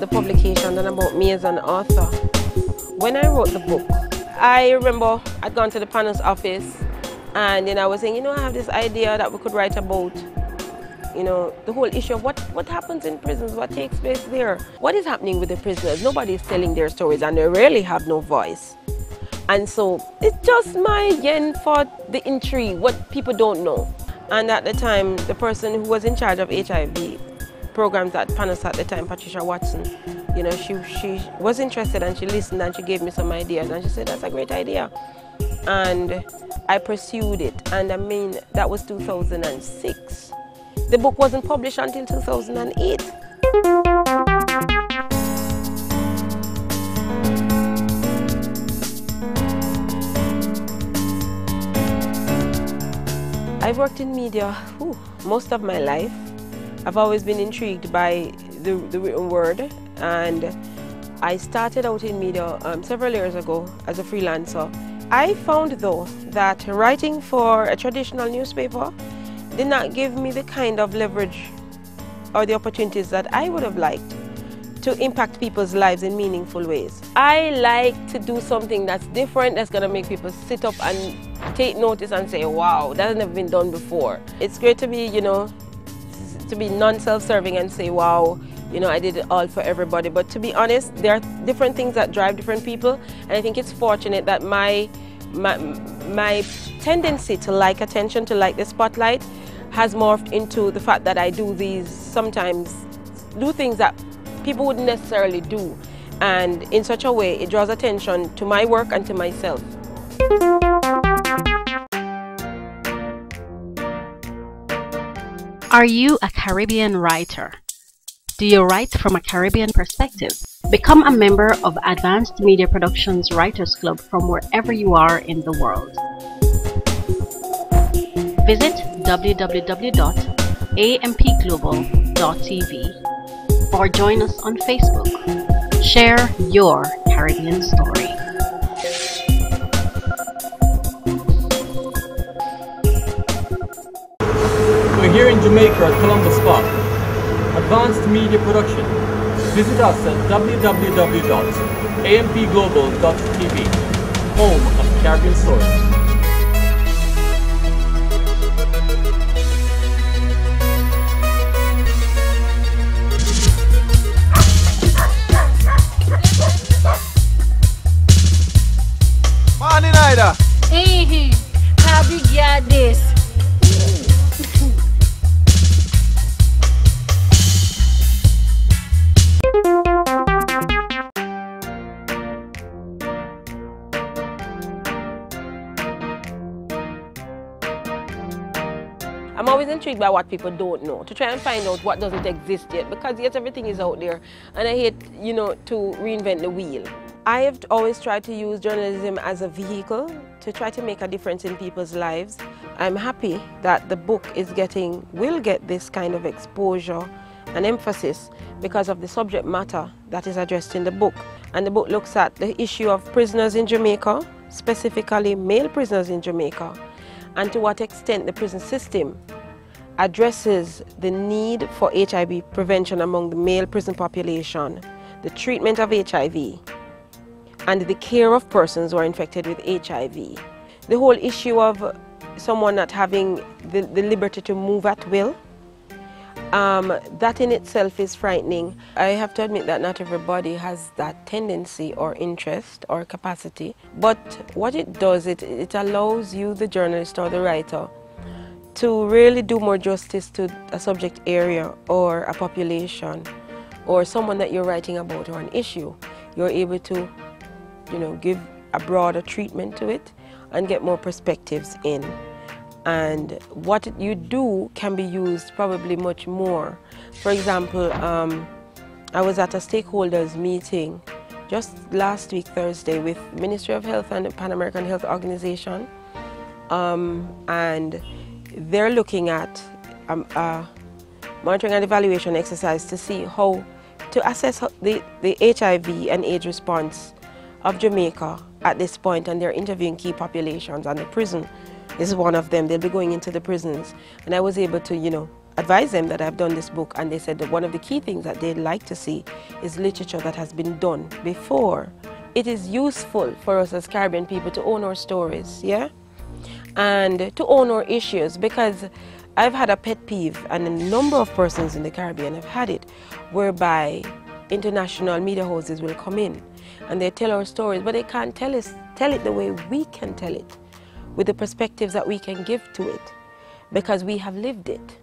publication and about me as an author. When I wrote the book, I remember I'd gone to the panel's office and then I was saying, I have this idea that we could write about, the whole issue of what happens in prisons, what takes place there. What is happening with the prisoners? Nobody is telling their stories and they really have no voice. And so it's just my yen for the intrigue, what people don't know. And at the time, the person who was in charge of HIV programs at Panos at the time, Patricia Watson, she was interested and she listened and she gave me some ideas and she said, that's a great idea. And I pursued it, and I mean, that was 2006. The book wasn't published until 2008. I've worked in media most of my life. I've always been intrigued by the written word, and I started out in media several years ago as a freelancer. I found though that writing for a traditional newspaper did not give me the kind of leverage or the opportunities that I would have liked to impact people's lives in meaningful ways. I like to do something that's different, that's going to make people sit up and take notice and say, wow, that has never been done before. It's great to be, to be non-self-serving and say, wow, I did it all for everybody. But to be honest, there are different things that drive different people, and I think it's fortunate that my tendency to like attention, to like the spotlight, has morphed into the fact that I do sometimes do things that people wouldn't necessarily do, and in such a way it draws attention to my work and to myself. Are you a Caribbean writer? Do you write from a Caribbean perspective? Become a member of Advanced Media Productions Writers Club from wherever you are in the world. Visit www.ampglobal.tv or join us on Facebook. Share your Caribbean story. We're here in Jamaica at Columbus Park. Advanced Media Production. Visit us at www.ampglobal.tv, home of Caribbean stories. Morning, Ida. Hey, how big ya this? I'm always intrigued by what people don't know, to try and find out what doesn't exist yet, because yes, everything is out there, and I hate, to reinvent the wheel. I have always tried to use journalism as a vehicle to try to make a difference in people's lives. I'm happy that the book will get this kind of exposure and emphasis because of the subject matter that is addressed in the book. And the book looks at the issue of prisoners in Jamaica, specifically male prisoners in Jamaica, and to what extent the prison system addresses the need for HIV prevention among the male prison population, the treatment of HIV, and the care of persons who are infected with HIV. The whole issue of someone not having the liberty to move at will, that in itself is frightening. I have to admit that not everybody has that tendency or interest or capacity, but what it does, it allows you, the journalist or the writer, to really do more justice to a subject area or a population or someone that you're writing about or an issue. You're able to, give a broader treatment to it and get more perspectives in. And what you do can be used probably much more. For example, I was at a stakeholders meeting just last week, Thursday, with Ministry of Health and the Pan American Health Organization, and they're looking at a monitoring and evaluation exercise to see how to assess the HIV and AIDS response of Jamaica at this point, and they're interviewing key populations, and the prison is one of them. They'll be going into the prisons, and I was able to, advised them that I've done this book, and they said that one of the key things that they'd like to see is literature that has been done before. It is useful for us as Caribbean people to own our stories, yeah? And to own our issues, because I've had a pet peeve, and a number of persons in the Caribbean have had it, whereby international media houses will come in and they tell our stories, but they can't tell it the way we can tell it, with the perspectives that we can give to it, because we have lived it.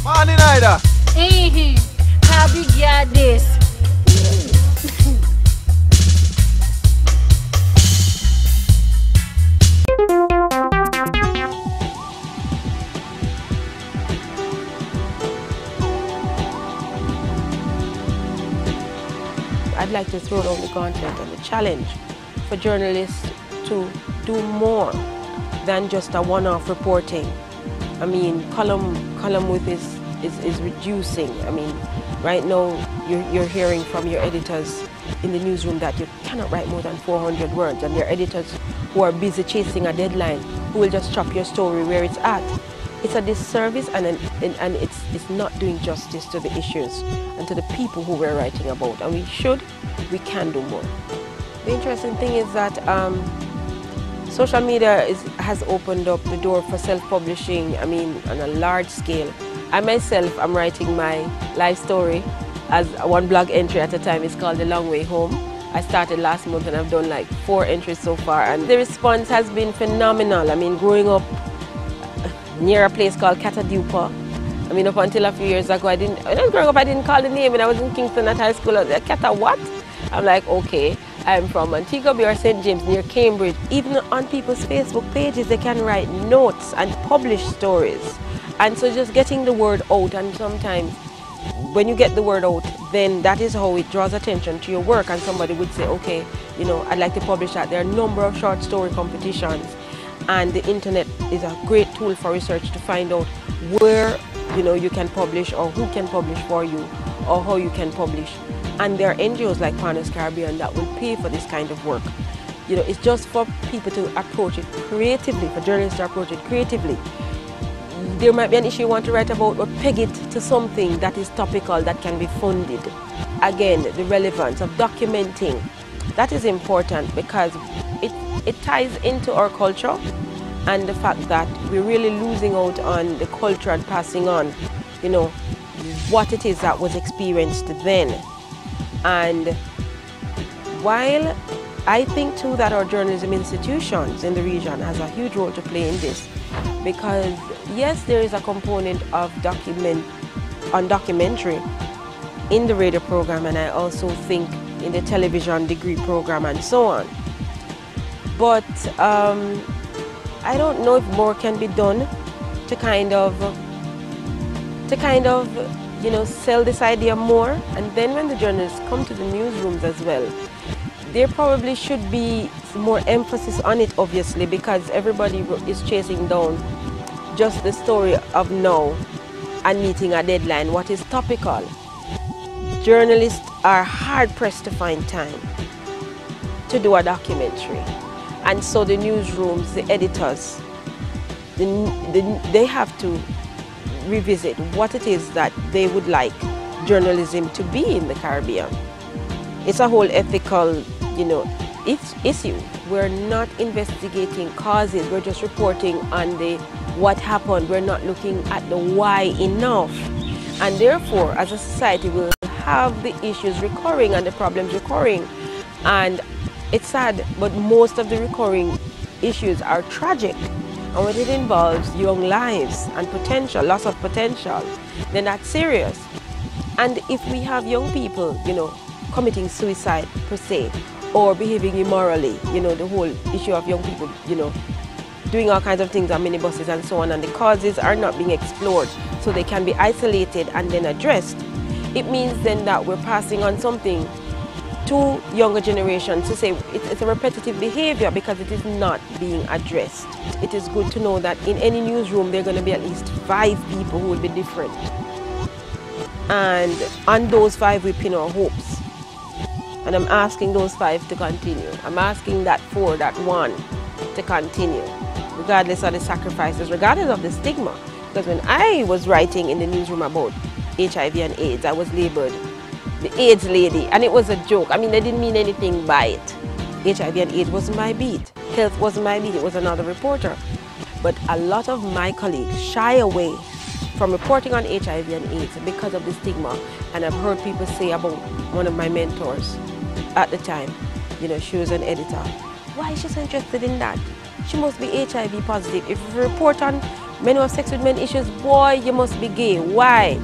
Morning, Ida. How big ya this? I'd like to throw down the gauntlet and the challenge for journalists to do more than just a one-off reporting. I mean, column width is reducing. I mean, right now you're hearing from your editors in the newsroom that you cannot write more than 400 words, and there are editors who are busy chasing a deadline who will just chop your story where it's at. It's a disservice, and it's not doing justice to the issues and to the people who we're writing about, and we can do more. The interesting thing is that social media has opened up the door for self-publishing, I mean, on a large scale. I myself am writing my life story as one blog entry at a time. It's called The Long Way Home. I started last month and I've done like 4 entries so far, and the response has been phenomenal. I mean, growing up near a place called Catadupa, I mean, up until a few years ago, when I was growing up, I didn't call the name, and I was in Kingston at high school. I was like, Cata what? I'm like, okay, I'm from Antigua Bay or St. James near Cambridge. Even on people's Facebook pages, they can write notes and publish stories. And so just getting the word out, and sometimes when you get the word out, then that is how it draws attention to your work, and somebody would say, okay, you know, I'd like to publish that. There are a number of short story competitions, and the internet is a great tool for research to find out where, you know, you can publish, or who can publish for you, or how you can publish. And there are NGOs like Partners Caribbean that will pay for this kind of work. You know, it's just for people to approach it creatively, for journalists to approach it creatively. There might be an issue you want to write about, or peg it to something that is topical that can be funded. Again, the relevance of documenting, that is important, because it ties into our culture, and the fact that we're really losing out on the culture and passing on, you know, what it is that was experienced then. And while I think too that our journalism institutions in the region has a huge role to play in this, because yes, there is a component of documentary in the radio program, and I also think in the television degree program and so on. But I don't know if more can be done to kind of you know, sell this idea more. And then when the journalists come to the newsrooms as well, there probably should be more emphasis on it, obviously, because everybody is chasing down just the story of now and meeting a deadline, what is topical. Journalists are hard-pressed to find time to do a documentary. And so the newsrooms, the editors, they have to revisit what it is that they would like journalism to be in the Caribbean. It's a whole ethical, you know, issue. We're not investigating causes, we're just reporting on the what happened. We're not looking at the why enough. And therefore, as a society, we'll have the issues recurring and the problems recurring. And it's sad, but most of the recurring issues are tragic. And when it involves young lives and potential, loss of potential, then that's serious. And if we have young people, you know, committing suicide per se, or behaving immorally, you know, the whole issue of young people, you know, doing all kinds of things on minibuses and so on, and the causes are not being explored so they can be isolated and then addressed, it means then that we're passing on something to younger generations to say it's a repetitive behavior because it is not being addressed. It is good to know that in any newsroom there are going to be at least 5 people who will be different. And on those 5 we pin our hopes. And I'm asking those 5 to continue. I'm asking that 4, that 1 to continue, regardless of the sacrifices, regardless of the stigma. Because when I was writing in the newsroom about HIV and AIDS, I was labeled the AIDS lady, and it was a joke. I mean, they didn't mean anything by it. HIV and AIDS wasn't my beat. Health wasn't my beat, it was another reporter. But a lot of my colleagues shy away from reporting on HIV and AIDS because of the stigma. And I've heard people say about one of my mentors at the time, you know, she was an editor. Why is she so interested in that? She must be HIV positive. If you report on men who have sex with men issues, boy, you must be gay. Why?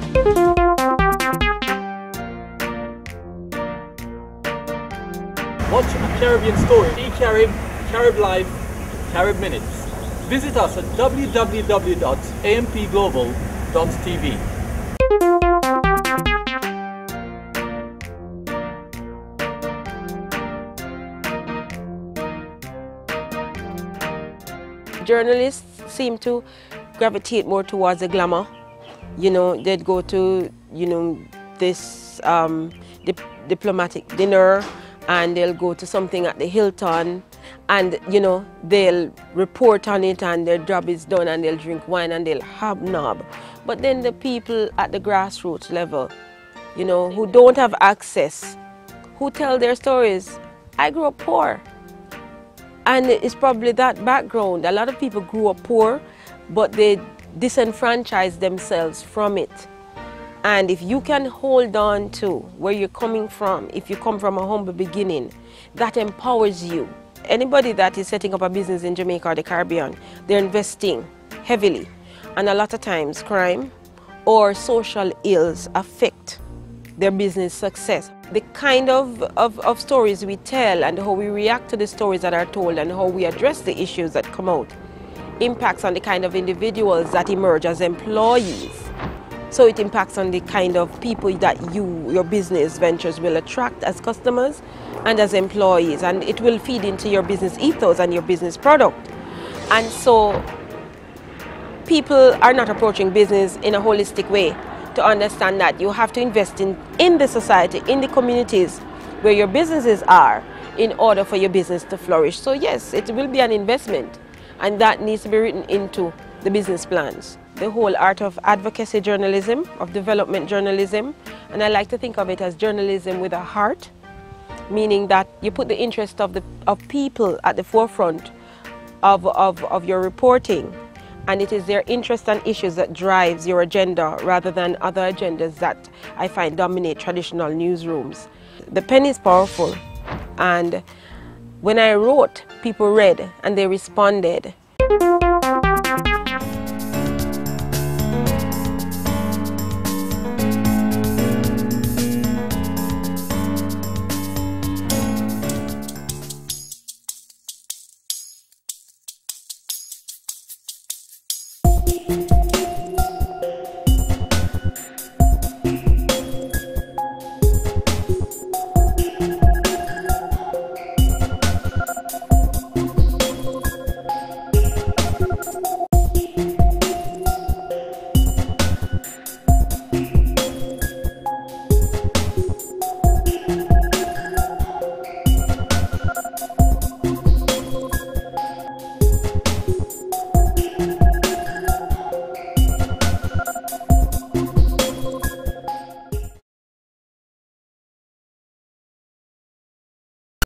Watch a Caribbean story, eCarib, Carib Live, Carib Minutes. Visit us at www.ampglobal.tv. Journalists seem to gravitate more towards the glamour. You know, they'd go to, you know, this diplomatic dinner, and they'll go to something at the Hilton, and, you know, they'll report on it, and their job is done, and they'll drink wine, and they'll hobnob. But then the people at the grassroots level, you know, who don't have access, who tell their stories. I grew up poor. And it's probably that background. A lot of people grew up poor, but they disenfranchised themselves from it. And if you can hold on to where you're coming from, if you come from a humble beginning, that empowers you. Anybody that is setting up a business in Jamaica or the Caribbean, they're investing heavily. And a lot of times crime or social ills affect their business success. The kind of stories we tell and how we react to the stories that are told and how we address the issues that come out impacts on the kind of individuals that emerge as employees. So it impacts on the kind of people that your business ventures will attract as customers and as employees, and it will feed into your business ethos and your business product. And so people are not approaching business in a holistic way to understand that you have to invest in the society, in the communities where your businesses are in order for your business to flourish. So yes, it will be an investment, and that needs to be written into the business plans. The whole art of advocacy journalism, of development journalism, and I like to think of it as journalism with a heart, meaning that you put the interest of people at the forefront of your reporting, and it is their interest and issues that drives your agenda rather than other agendas that I find dominate traditional newsrooms. The pen is powerful, and when I wrote, people read and they responded.